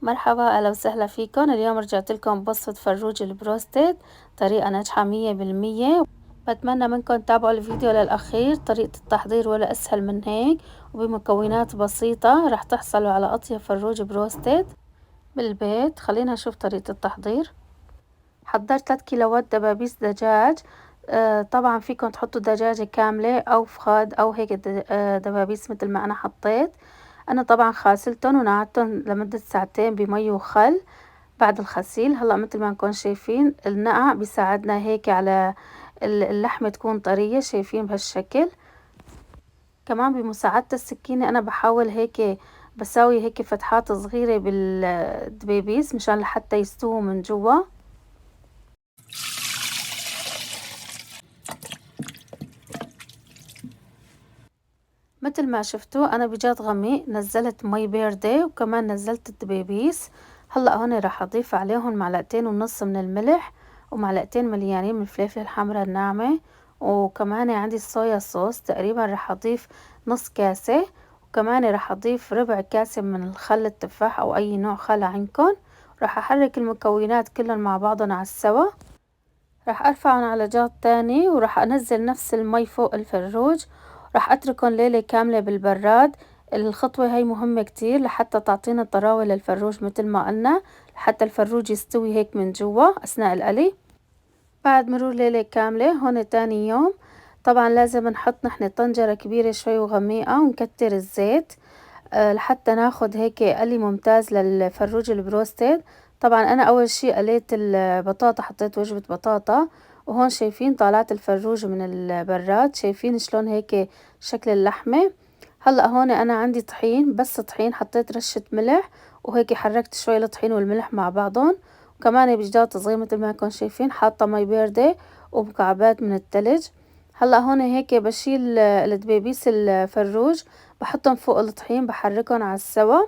مرحبا، أهلا وسهلا فيكم. اليوم رجعت لكم بوصفة فروج البروستد، طريقة ناجحة 100%. بتمنى منكم تتابعوا الفيديو للأخير. طريقة التحضير ولا أسهل من هيك، وبمكونات بسيطة رح تحصلوا على أطيب فروج بروستد بالبيت. خلينا نشوف طريقة التحضير. حضرت 3 كيلوات دبابيس دجاج. طبعا فيكم تحطوا دجاجة كاملة أو فخاد أو هيك دبابيس مثل ما أنا حطيت. أنا طبعا غاسلتن ونقعتن لمدة ساعتين بمي وخل. بعد الغسيل هلا مثل ما نكون شايفين النقع بيساعدنا هيك على اللحمة تكون طرية، شايفين بهالشكل. كمان بمساعدة السكينة أنا بحاول هيك بساوي هيك فتحات صغيرة بالدبابيس مشان لحتى يستووا من جوا. مثل ما شفتوا أنا بجاد غميق نزلت مي باردة وكمان نزلت الدبابيس. هلأ هون راح أضيف عليهم 2.5 معلقة من الملح ومعلقتين مليانين من الفلفل الحمراء الناعمة، وكمان عندي الصويا صوص تقريبا راح أضيف نص كاسة، وكمان راح أضيف ربع كاسة من الخل التفاح أو أي نوع خل عندكم. راح أحرك المكونات كلهم مع بعضهم على السوا. راح أرفعهم على جهة تاني وراح أنزل نفس المي فوق الفروج. راح أتركهم ليلة كاملة بالبراد. الخطوة هاي مهمة كتير لحتى تعطينا طراوة للفروج مثل ما قلنا، لحتى الفروج يستوي هيك من جوا أثناء القلي. بعد مرور ليلة كاملة هون تاني يوم طبعا لازم نحط نحن طنجرة كبيرة شوي وغميقة ونكتر الزيت لحتى ناخد هيك قلي ممتاز للفروج البروستد. طبعا انا اول شي قليت البطاطا، حطيت وجبة بطاطا، وهون شايفين طالعت الفروج من البراد، شايفين شلون هيك شكل اللحمة. هلا هون انا عندي طحين، بس طحين حطيت رشة ملح وهيك حركت شوي الطحين والملح مع بعضهم، وكمان بجداد صغير مثل ما كنتم شايفين حاطة مي باردة ومكعبات من التلج. هلا هون هيك بشيل الدبابيس الفروج بحطهم فوق الطحين بحركهم على السوا.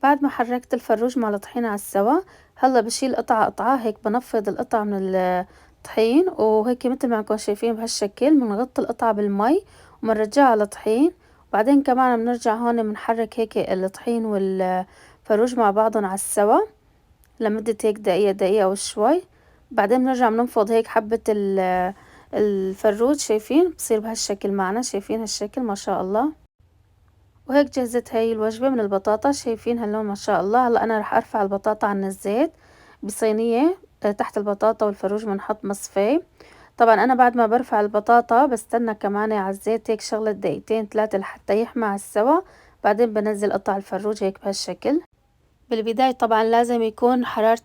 بعد ما حركت الفروج مع الطحين على السوا هلا بشيل قطعة قطعة هيك، بنفض القطعة من الطحين وهيك مثل ما نكون شايفين بهالشكل بنغطي القطعة بالمي وبنرجعها على الطحين. وبعدين كمان بنرجع هون بنحرك هيك الطحين والفروج مع بعضهم على السوا لمدة هيك دقيقة دقيقة وشوي. بعدين بنرجع بننفض هيك حبة الفروج، شايفين بصير بهالشكل معنا، شايفين هالشكل ما شاء الله. وهيك جهزت هاي الوجبة من البطاطا، شايفين هاللون ما شاء الله. هلا أنا رح أرفع البطاطا عن الزيت بصينية. تحت البطاطا والفروج بنحط مصفاية. طبعا أنا بعد ما برفع البطاطا بستنى كمان على الزيت هيك شغلة دقيقتين 3 لحتى يحمى على السوا. بعدين بنزل قطع الفروج هيك بهالشكل. بالبداية طبعا لازم يكون حرارة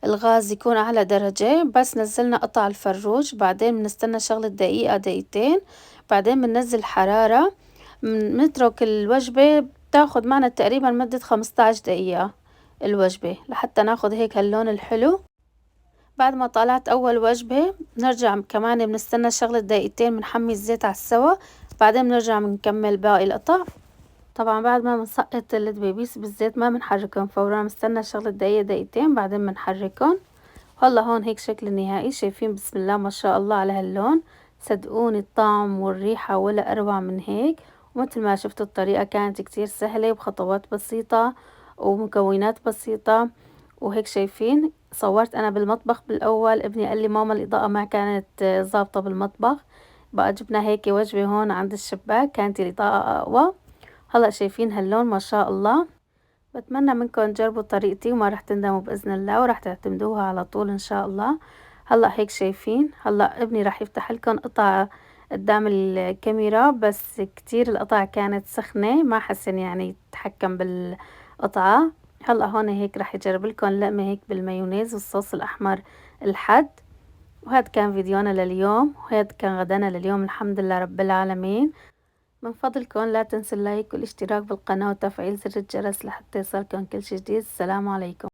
الغاز يكون أعلى درجة. بس نزلنا قطع الفروج بعدين بنستنى شغلة دقيقة دقيقتين، بعدين بننزل حرارة. بنترك الوجبة بتاخد معنا تقريبا مدة 15 دقيقة الوجبة لحتى ناخد هيك هاللون الحلو. بعد ما طلعت أول وجبة بنرجع كمان بنستنى شغلة دقيقتين بنحمي الزيت على السوا، بعدين بنرجع بنكمل باقي القطع. طبعا بعد ما بنسقط الدبابيس بالزيت ما بنحركهم فورا، بنستنى شغلة دقيقة دقيقتين بعدين بنحركهم. هلا هون هيك شكل النهائي، شايفين بسم الله ما شاء الله على هاللون. صدقوني الطعم والريحة ولا أروع من هيك. ومثل ما شفتوا الطريقة كانت كتير سهلة وبخطوات بسيطة ومكونات بسيطة. وهيك شايفين صورت أنا بالمطبخ بالأول، ابني قال لي ماما الإضاءة ما كانت ظابطة بالمطبخ، بقى جبنا هيك وجبة هون عند الشباك كانت الإضاءة أقوى. هلا شايفين هاللون ما شاء الله. بتمنى منكم تجربوا طريقتي وما رح تندموا بإذن الله ورح تعتمدوها على طول إن شاء الله. هلا هيك شايفين هلا ابني رح يفتح لكم قطع قدام الكاميرا، بس كتير القطع كانت سخنة ما حسن يعني يتحكم بالقطعة. هلا هون هيك رح يجرب لكم لقمة هيك بالمايونيز والصوص الأحمر الحد. وهذا كان فيديونا لليوم، وهذا كان غدانا لليوم الحمد لله رب العالمين. من فضلكم لا تنسوا اللايك والاشتراك بالقناة وتفعيل زر الجرس لحتى يصلكم كل شي جديد. السلام عليكم.